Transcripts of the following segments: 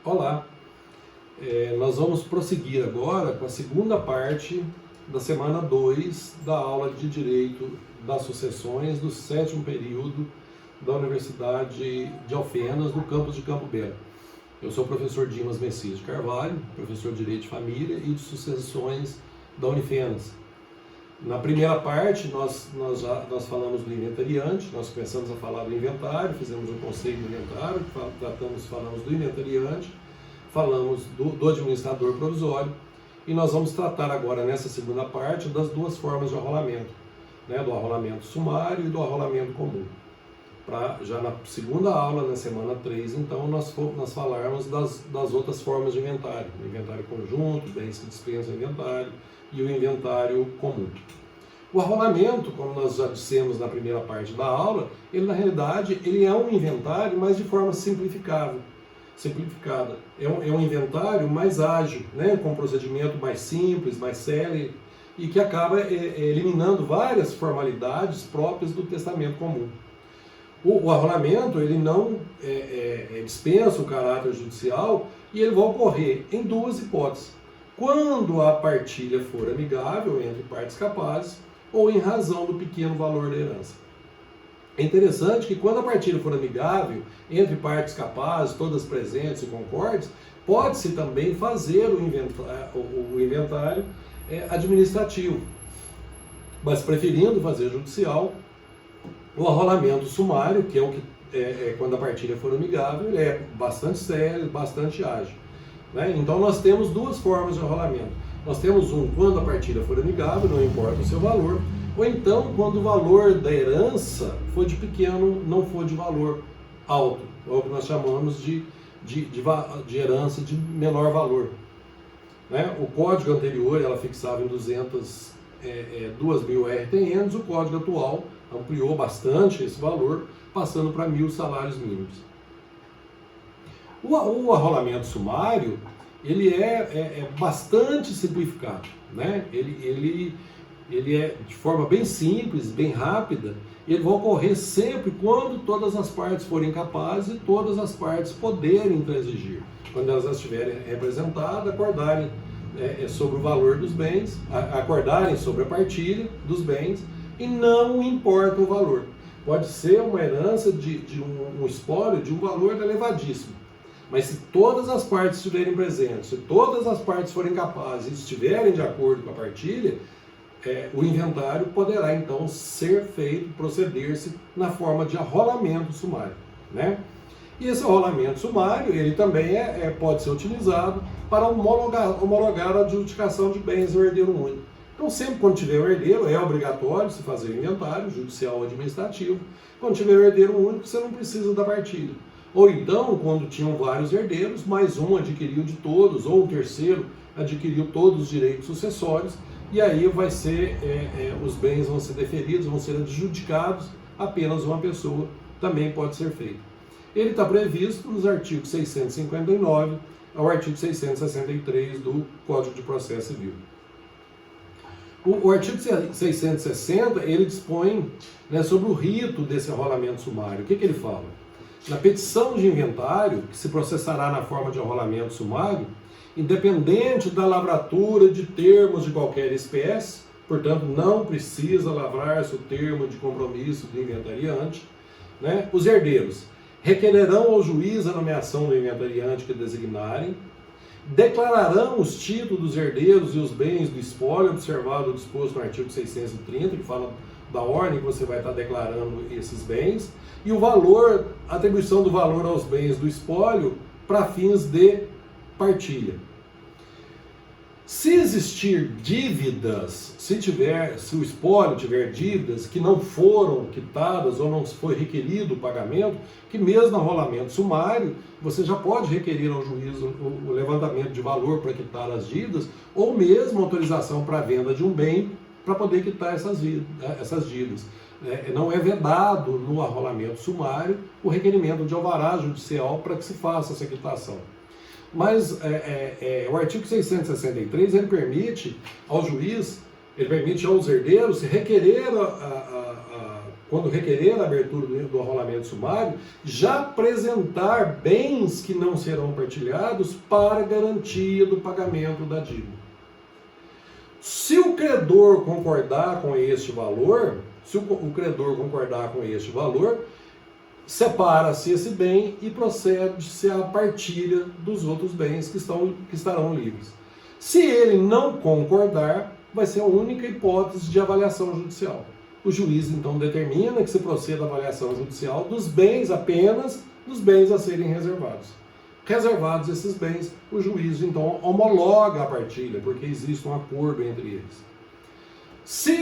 Olá, nós vamos prosseguir agora com a segunda parte da semana 2 da aula de Direito das Sucessões do 7º período da Universidade de Alfenas, no campus de Campo Belo. Eu sou o professor Dimas Messias de Carvalho, professor de Direito de Família e de Sucessões da Unifenas. Na primeira parte, nós falamos do inventariante, nós começamos a falar do inventário, fizemos um conceito do inventário, falamos do inventariante, falamos do administrador provisório, e nós vamos tratar agora, nessa segunda parte, das duas formas de arrolamento, né, do arrolamento sumário e do arrolamento comum. Já na segunda aula, na semana 3, então, nós falarmos das outras formas de inventário, o inventário conjunto, bens que dispensam inventário, e o inventário comum. O arrolamento, como nós já dissemos na primeira parte da aula, ele na realidade ele é um inventário, mas de forma simplificada. É um inventário mais ágil, né, com um procedimento mais simples, mais célere, e que acaba eliminando várias formalidades próprias do testamento comum. O arrolamento ele não dispensa o caráter judicial e ele vai ocorrer em duas hipóteses. Quando a partilha for amigável entre partes capazes ou em razão do pequeno valor da herança. É interessante que quando a partilha for amigável entre partes capazes, todas presentes e concordes, pode-se também fazer o inventário administrativo, mas preferindo fazer judicial, o arrolamento sumário, que é o que quando a partilha for amigável, ele é bastante sério, bastante ágil. Né? Então nós temos duas formas de arrolamento. Nós temos quando a partilha for amigável, não importa o seu valor, ou então quando o valor da herança for de pequeno, não for de valor alto, é o que nós chamamos de herança de menor valor. Né? O código anterior ela fixava em 2.000 RTNs, o código atual ampliou bastante esse valor, passando para 1.000 salários mínimos. O arrolamento sumário, ele é bastante simplificado, né? Ele é de forma bem simples, bem rápida, e ele vai ocorrer sempre quando todas as partes forem capazes e todas as partes poderem transigir. Quando elas estiverem representadas, acordarem sobre o valor dos bens, acordarem sobre a partilha dos bens, e não importa o valor. Pode ser uma herança de um espólio de um valor elevadíssimo. Mas se todas as partes estiverem presentes, se todas as partes forem capazes e estiverem de acordo com a partilha, o inventário poderá então ser feito, proceder-se na forma de arrolamento sumário. Né? E esse arrolamento sumário, ele também pode ser utilizado para homologar a adjudicação de bens ao herdeiro único. Então sempre quando tiver um herdeiro, é obrigatório se fazer o inventário, judicial ou administrativo. Quando tiver um herdeiro único, você não precisa da partilha. Ou então, quando tinham vários herdeiros, mais um adquiriu de todos, ou um terceiro adquiriu todos os direitos sucessórios, e aí vai ser, os bens vão ser deferidos, vão ser adjudicados, apenas uma pessoa também pode ser feito. Ele está previsto nos artigos 659 ao artigo 663 do Código de Processo Civil. O artigo 660, ele dispõe, né, sobre o rito desse arrolamento sumário. O que ele fala? Na petição de inventário, que se processará na forma de arrolamento sumário, independente da lavratura de termos de qualquer espécie, portanto não precisa lavrar-se o termo de compromisso do inventariante, né, os herdeiros requererão ao juiz a nomeação do inventariante que designarem, declararão os títulos dos herdeiros e os bens do espólio, observado o disposto no artigo 630, que fala da ordem que você vai estar declarando esses bens, e o valor, a atribuição do valor aos bens do espólio para fins de partilha. Se existir dívidas, se o espólio tiver dívidas que não foram quitadas ou não foi requerido o pagamento, que mesmo no arrolamento sumário, você já pode requerer ao juiz o levantamento de valor para quitar as dívidas, ou mesmo autorização para a venda de um bem para poder quitar essas dívidas. Não é vedado no arrolamento sumário o requerimento de alvará judicial para que se faça essa quitação. Mas o artigo 663 ele permite ao juiz, ele permite aos herdeiros requerer quando requerer a abertura do arrolamento sumário, já apresentar bens que não serão partilhados para garantia do pagamento da dívida. Se o credor concordar com este valor, separa-se esse bem e procede-se à partilha dos outros bens que estarão livres. Se ele não concordar, vai ser a única hipótese de avaliação judicial. O juiz, então, determina que se proceda à avaliação judicial dos bens apenas, dos bens a serem reservados. Reservados esses bens, o juiz, então, homologa a partilha, porque existe um acordo entre eles. Se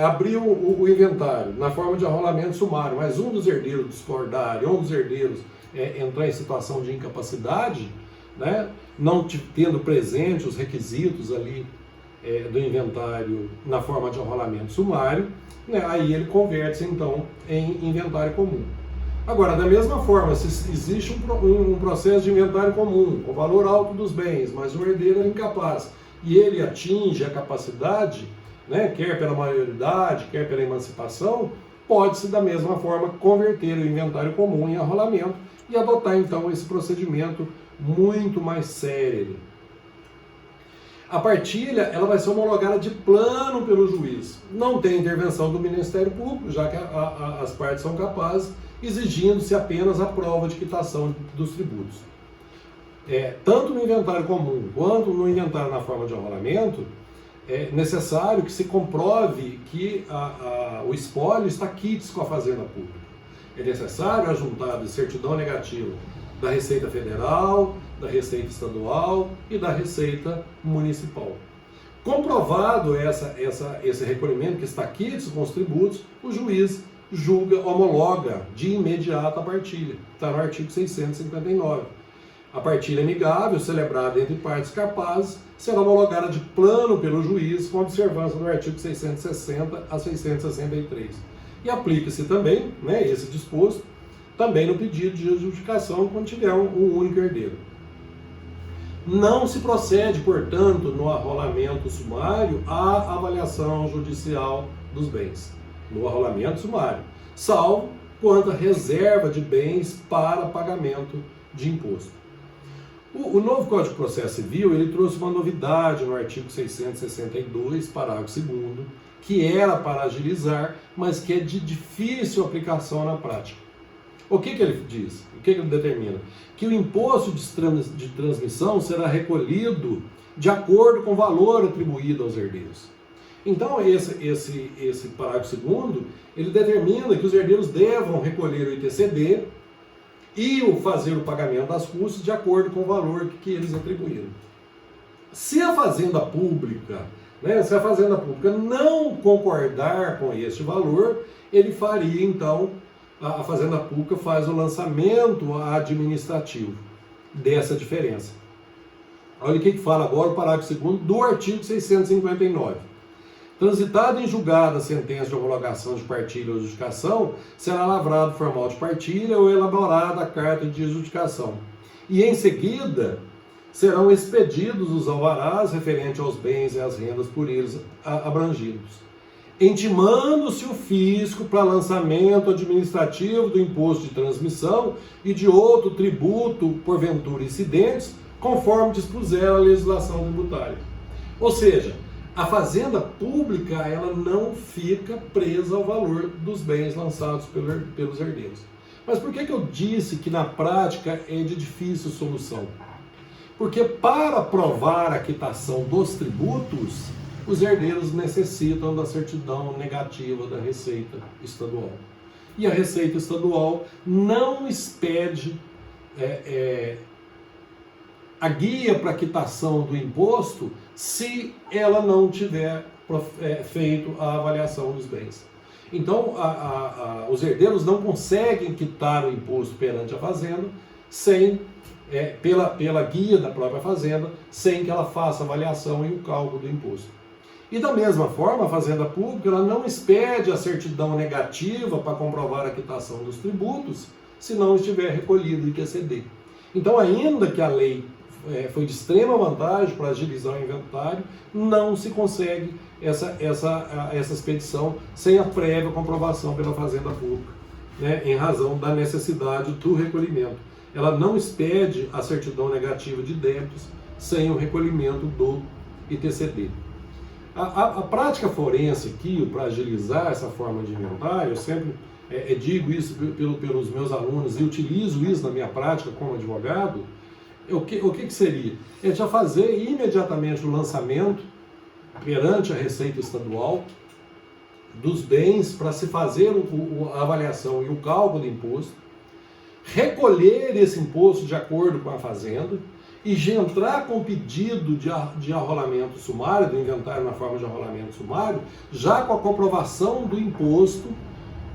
abrir o inventário na forma de arrolamento sumário, mas um dos herdeiros discordar e um dos herdeiros entrar em situação de incapacidade, né, não tendo presente os requisitos ali do inventário na forma de arrolamento sumário, né, aí ele converte-se então em inventário comum. Agora, da mesma forma, se existe um processo de inventário comum, com valor alto dos bens, mas o herdeiro é incapaz, e ele atinge a capacidade, né, quer pela maioridade, quer pela emancipação, pode-se da mesma forma converter o inventário comum em arrolamento e adotar então esse procedimento muito mais sério. A partilha ela vai ser homologada de plano pelo juiz. Não tem intervenção do Ministério Público, já que as partes são capazes, exigindo-se apenas a prova de quitação dos tributos. Tanto no inventário comum quanto no inventário na forma de arrolamento, é necessário que se comprove que o espólio está quites com a Fazenda Pública. É necessário a juntada de certidão negativa da Receita Federal, da Receita Estadual e da Receita Municipal. Comprovado esse recolhimento que está quites com os tributos, o juiz homologa de imediato a partilha. Está no artigo 659. A partilha amigável, celebrada entre partes capazes, será homologada de plano pelo juiz com observância do artigo 660 a 663. E aplica-se também, né, esse disposto, também no pedido de adjudicação quando tiver um único herdeiro. Não se procede, portanto, no arrolamento sumário à avaliação judicial dos bens, no arrolamento sumário, salvo quanto à reserva de bens para pagamento de imposto. O novo Código de Processo Civil ele trouxe uma novidade no artigo 662, parágrafo 2º, que era para agilizar, mas que é de difícil aplicação na prática. O que ele diz? O que ele determina? Que o imposto de transmissão será recolhido de acordo com o valor atribuído aos herdeiros. Então, esse parágrafo 2º, ele determina que os herdeiros devam recolher o ITCD e fazer o pagamento das custas de acordo com o valor que eles atribuíram. Se a Fazenda Pública, não concordar com este valor, ele faria, então, a Fazenda Pública faz o lançamento administrativo dessa diferença. Olha o que fala agora o parágrafo 2º do artigo 659. Transitada em julgada a sentença de homologação de partilha ou adjudicação, será lavrado formal de partilha ou elaborada a carta de adjudicação. E em seguida, serão expedidos os alvarás referentes aos bens e às rendas por eles abrangidos, intimando-se o fisco para lançamento administrativo do imposto de transmissão e de outro tributo, porventura incidentes, conforme dispuser a legislação tributária. Ou seja, a Fazenda Pública ela não fica presa ao valor dos bens lançados pelos herdeiros. Mas por que eu disse que na prática é de difícil solução? Porque para provar a quitação dos tributos, os herdeiros necessitam da certidão negativa da Receita Estadual. E a Receita Estadual não expede a guia para quitação do imposto se ela não tiver feito a avaliação dos bens. Então, os herdeiros não conseguem quitar o imposto perante a Fazenda pela guia da própria Fazenda, sem que ela faça a avaliação e o cálculo do imposto. E da mesma forma, a Fazenda Pública ela não expede a certidão negativa para comprovar a quitação dos tributos se não estiver recolhido o ITCD. Então, ainda que a lei foi de extrema vantagem para agilizar o inventário, não se consegue essa expedição sem a prévia comprovação pela Fazenda Pública, né, em razão da necessidade do recolhimento. Ela não expede a certidão negativa de débitos sem o recolhimento do ITCD. A prática forense aqui, para agilizar essa forma de inventário, eu sempre digo isso pelos meus alunos e utilizo isso na minha prática como advogado. O que seria? É já fazer imediatamente o lançamento perante a Receita Estadual dos bens para se fazer a avaliação e o cálculo do imposto, recolher esse imposto de acordo com a Fazenda e já entrar com pedido de arrolamento sumário, do inventário na forma de arrolamento sumário, já com a comprovação do imposto,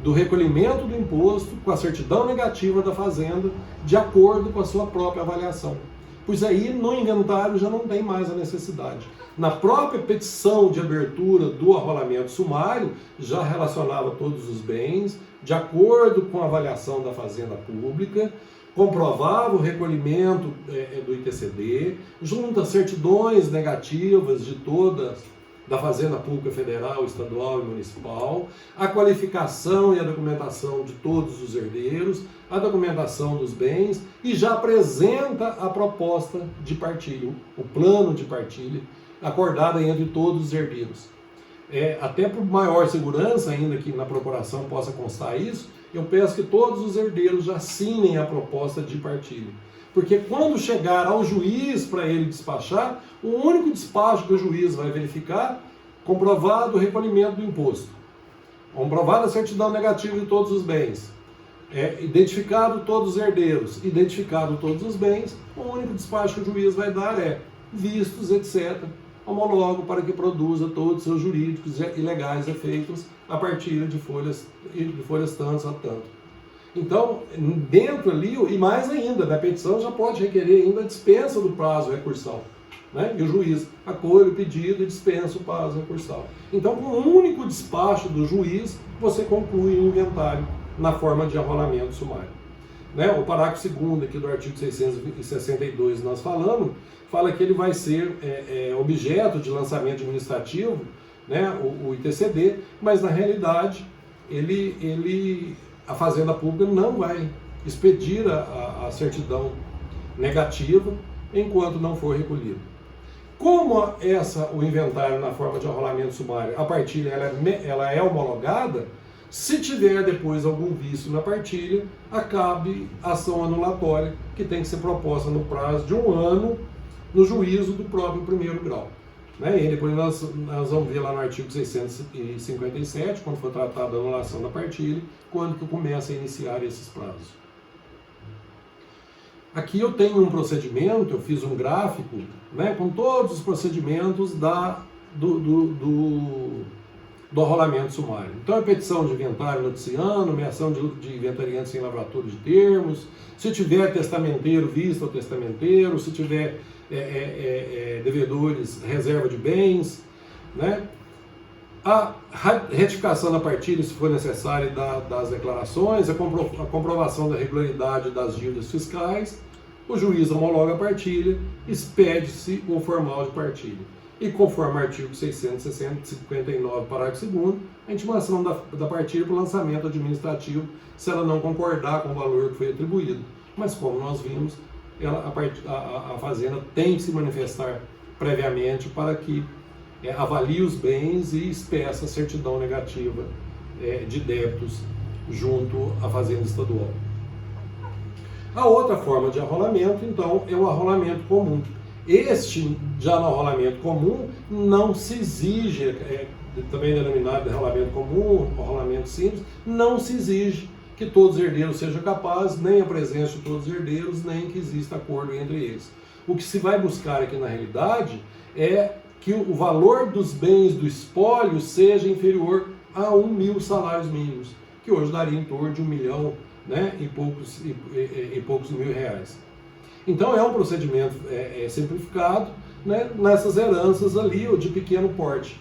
do recolhimento do imposto, com a certidão negativa da Fazenda, de acordo com a sua própria avaliação. Pois aí no inventário já não tem mais a necessidade. Na própria petição de abertura do arrolamento sumário, já relacionava todos os bens, de acordo com a avaliação da Fazenda Pública, comprovava o recolhimento do ITCD, junto às certidões negativas de todas, da Fazenda Pública Federal, Estadual e Municipal, a qualificação e a documentação de todos os herdeiros, a documentação dos bens e já apresenta a proposta de partilha, o plano de partilha, acordada entre todos os herdeiros. Até por maior segurança, ainda que na procuração possa constar isso, eu peço que todos os herdeiros já assinem a proposta de partilha. Porque quando chegar ao juiz para ele despachar, o único despacho que o juiz vai verificar, comprovado o recolhimento do imposto, comprovada a certidão negativa de todos os bens, identificado todos os herdeiros, identificado todos os bens, o único despacho que o juiz vai dar é vistos, etc., homologo para que produza todos os seus jurídicos e legais efeitos a partir de folhas tantos a tanto. Então, dentro ali, e mais ainda, da petição já pode requerer ainda a dispensa do prazo recursal, né? E o juiz acolhe o pedido e dispensa o prazo recursal. Então, com um único despacho do juiz, você conclui o inventário na forma de arrolamento sumário. Né? O parágrafo 2º aqui do artigo 662 nós falamos, fala que ele vai ser objeto de lançamento administrativo, né? o ITCD, mas na realidade a Fazenda Pública não vai expedir a certidão negativa enquanto não for recolhido. Como o inventário na forma de arrolamento sumário, a partilha ela é homologada, se tiver depois algum vício na partilha, acabe ação anulatória que tem que ser proposta no prazo de 1 ano no juízo do próprio primeiro grau. Né? E depois nós vamos ver lá no artigo 657, quando for tratada a anulação da partilha, quando que começa a iniciar esses prazos. Aqui eu tenho um procedimento, eu fiz um gráfico, né, com todos os procedimentos do arrolamento sumário. Então, a petição de inventário noticiando, nomeação de inventariante sem lavratura de termos, se tiver testamenteiro, vista ao testamenteiro, se tiver devedores, reserva de bens, né? A retificação da partilha, se for necessário, das declarações, a comprovação da regularidade das dívidas fiscais, o juiz homologa a partilha, expede-se o formal de partilha. E conforme o artigo 659, parágrafo 2º, a intimação da partilha para o lançamento administrativo, se ela não concordar com o valor que foi atribuído. Mas como nós vimos, a Fazenda tem que se manifestar previamente para que avalie os bens e espeça a certidão negativa de débitos junto à Fazenda Estadual. A outra forma de arrolamento, então, é o arrolamento comum. Este, já no arrolamento comum, não se exige, também denominado de arrolamento comum, arrolamento simples, não se exige que todos os herdeiros sejam capazes, nem a presença de todos os herdeiros, nem que exista acordo entre eles. O que se vai buscar aqui na realidade é que o valor dos bens do espólio seja inferior a 1.000 salários mínimos, que hoje daria em torno de 1 milhão, né, e poucos mil reais. Então é um procedimento simplificado, né, nessas heranças ali de pequeno porte,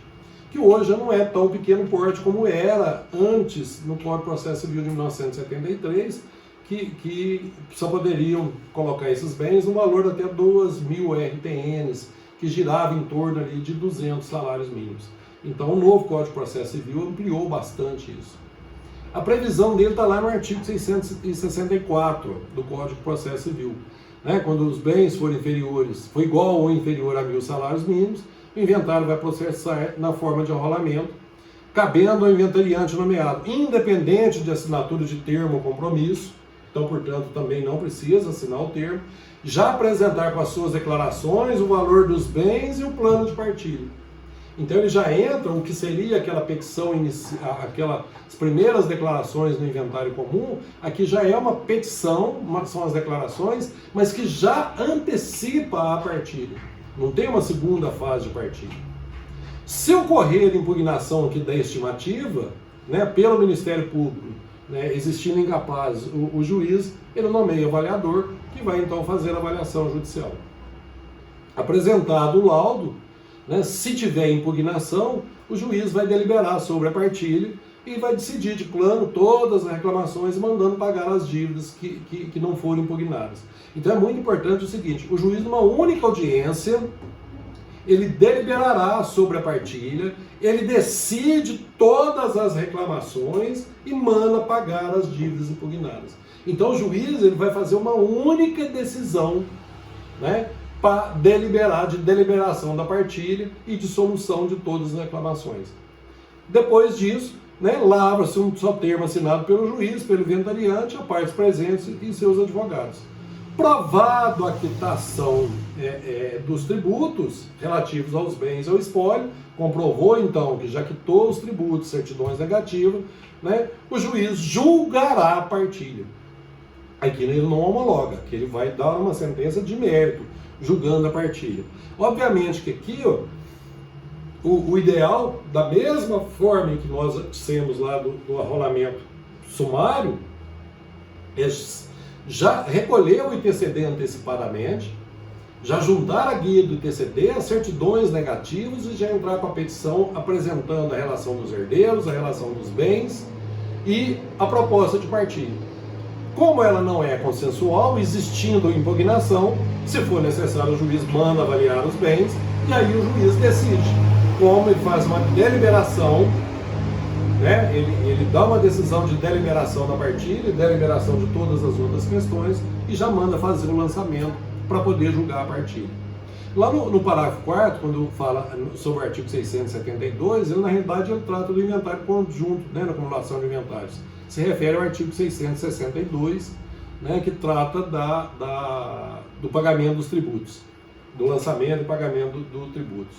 que hoje já não é tão pequeno porte como era antes no Código de Processo Civil de 1973, que só poderiam colocar esses bens no valor de até 2.000 RTNs, que girava em torno ali de 200 salários mínimos. Então o novo Código de Processo Civil ampliou bastante isso. A previsão dele está lá no artigo 664 do Código de Processo Civil. Né? Quando os bens forem inferiores, for igual ou inferior a 1.000 salários mínimos, o inventário vai processar na forma de arrolamento, cabendo ao inventariante nomeado, independente de assinatura de termo ou compromisso. Então, portanto, também não precisa assinar o termo, já apresentar com as suas declarações o valor dos bens e o plano de partilha. Então ele já entra o que seria aquela petição inicial, aquelas primeiras declarações no inventário comum, aqui já é uma petição, são as declarações, mas que já antecipa a partilha. Não tem uma segunda fase de partilha. Se ocorrer impugnação aqui da estimativa, né, pelo Ministério Público, né, existindo incapaz o juiz, ele nomeia o avaliador, que vai então fazer a avaliação judicial. Apresentado o laudo, né, se tiver impugnação, o juiz vai deliberar sobre a partilha e vai decidir de plano todas as reclamações, mandando pagar as dívidas que não foram impugnadas. Então é muito importante o seguinte: o juiz, numa única audiência, ele deliberará sobre a partilha, ele decide todas as reclamações e manda pagar as dívidas impugnadas. Então o juiz ele vai fazer uma única decisão, né, para deliberar, de deliberação da partilha e de solução de todas as reclamações. Depois disso, né, lavra-se um só termo assinado pelo juiz, pelo inventariante, a partes presentes e seus advogados. Provado a quitação dos tributos relativos aos bens ou espólio, comprovou então que já quitou os tributos, certidões negativas, né, o juiz julgará a partilha. Aqui ele não homologa, que ele vai dar uma sentença de mérito, julgando a partilha. Obviamente que aqui, ó, o ideal, da mesma forma em que nós dissemos lá do arrolamento sumário, é já recolher o ITCD antecipadamente, já juntar a guia do ITCD, as certidões negativas e já entrar com a petição apresentando a relação dos herdeiros, a relação dos bens e a proposta de partilha. Como ela não é consensual, existindo impugnação, se for necessário o juiz manda avaliar os bens e aí o juiz decide. Como ele faz uma deliberação, né? Ele dá uma decisão de deliberação da partilha, deliberação de todas as outras questões e já manda fazer o lançamento para poder julgar a partilha. Lá no parágrafo 4º, quando fala sobre o artigo 672, ele na realidade ele trata do inventário conjunto, né, na acumulação de inventários. Se refere ao artigo 662, né, que trata do pagamento dos tributos, do lançamento e pagamento dos tributos.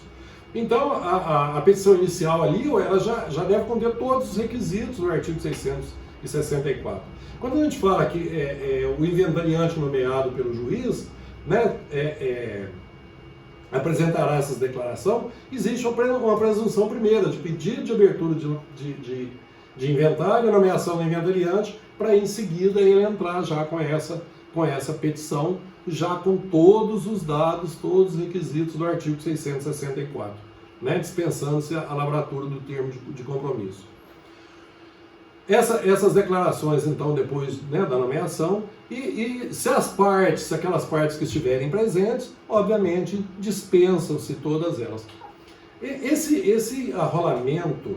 Então, a petição inicial ali, ela já deve conter todos os requisitos do artigo 664. Quando a gente fala que o inventariante nomeado pelo juiz, né, apresentará essas declarações, existe uma presunção primeira de pedido de abertura de inventário, a nomeação do inventariante, para em seguida ele entrar já com essa petição, já com todos os dados, todos os requisitos do artigo 664, né, dispensando-se a lavratura do termo de compromisso. Essas declarações, então, depois, né, da nomeação, e se aquelas partes que estiverem presentes, obviamente, dispensam-se todas elas. Esse arrolamento,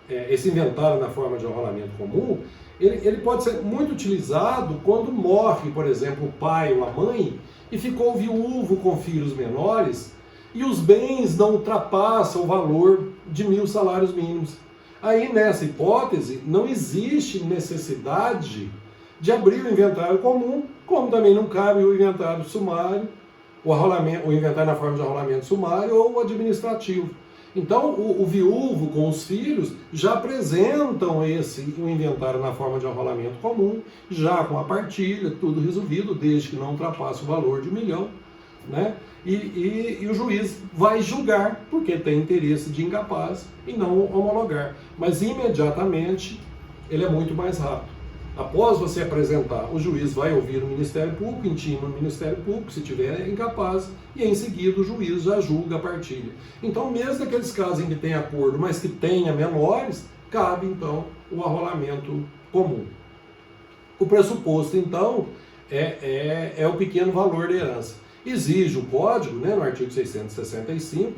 esse inventário na forma de arrolamento comum, ele pode ser muito utilizado quando morre, por exemplo, o pai ou a mãe e ficou viúvo com filhos menores e os bens não ultrapassam o valor de 1.000 salários mínimos. Aí, nessa hipótese, não existe necessidade de abrir o inventário comum, como também não cabe o inventário sumário, o inventário na forma de arrolamento sumário ou o administrativo. Então, o viúvo com os filhos já apresentam o inventário na forma de arrolamento comum, já com a partilha, tudo resolvido, desde que não ultrapasse o valor de 1 milhão, né? E o juiz vai julgar, porque tem interesse de incapaz, e não homologar. Mas imediatamente ele é muito mais rápido. Após você apresentar, o juiz vai ouvir o Ministério Público, intima o Ministério Público, se tiver incapaz, e em seguida o juiz já julga a partilha. Então, mesmo naqueles casos em que tem acordo, mas que tenha menores, cabe então o arrolamento comum. O pressuposto, então, é o pequeno valor da herança. Exige o código, né, no artigo 665,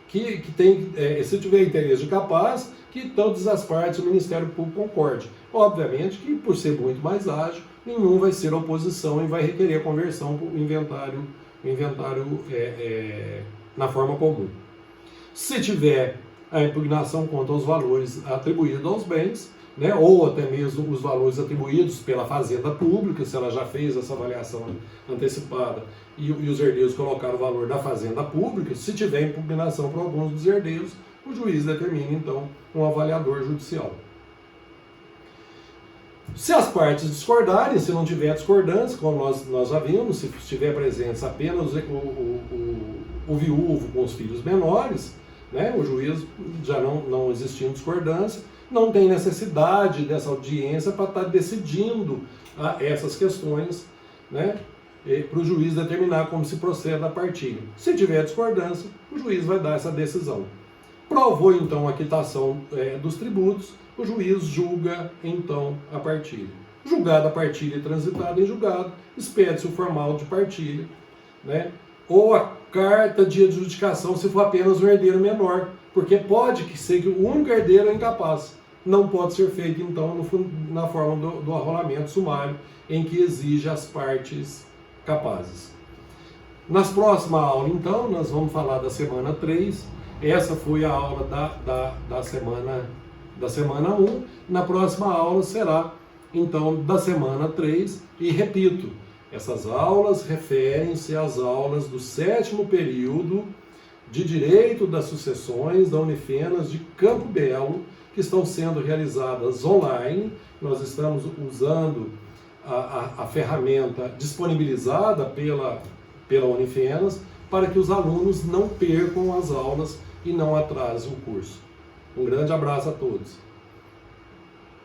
que tem, se tiver interesse de capaz, que todas as partes do Ministério Público concordem. Obviamente que, por ser muito mais ágil, nenhum vai ser oposição e vai requerer a conversão para o inventário na forma comum. Se tiver a impugnação contra os valores atribuídos aos bens, né, ou até mesmo os valores atribuídos pela Fazenda Pública, se ela já fez essa avaliação antecipada e os herdeiros colocaram o valor da Fazenda Pública, se tiver impugnação por alguns dos herdeiros, o juiz determina, então, um avaliador judicial. Se as partes discordarem, se não tiver discordância, como nós já vimos, se estiver presente apenas o viúvo com os filhos menores, né, o juiz, já não existindo discordância, não tem necessidade dessa audiência para estar decidindo essas questões, né, para o juiz determinar como se procede a partilha. Se tiver discordância, o juiz vai dar essa decisão. Provou então a quitação dos tributos, o juiz julga então a partilha. Julgada a partilha e transitada em julgado, expede-se o formal de partilha, né, ou a carta de adjudicação se for apenas um herdeiro menor, porque pode ser que o único herdeiro é incapaz. Não pode ser feito, então, na forma do arrolamento sumário, em que exige as partes capazes. Nas próximas aulas, então, nós vamos falar da semana 3. Essa foi a aula da semana 1. Na próxima aula será, então, da semana 3. E repito, essas aulas referem-se às aulas do 7º período de Direito das Sucessões da Unifenas de Campo Belo, que estão sendo realizadas online. Nós estamos usando a ferramenta disponibilizada pela Unifenas para que os alunos não percam as aulas e não atrasem o curso. Um grande abraço a todos.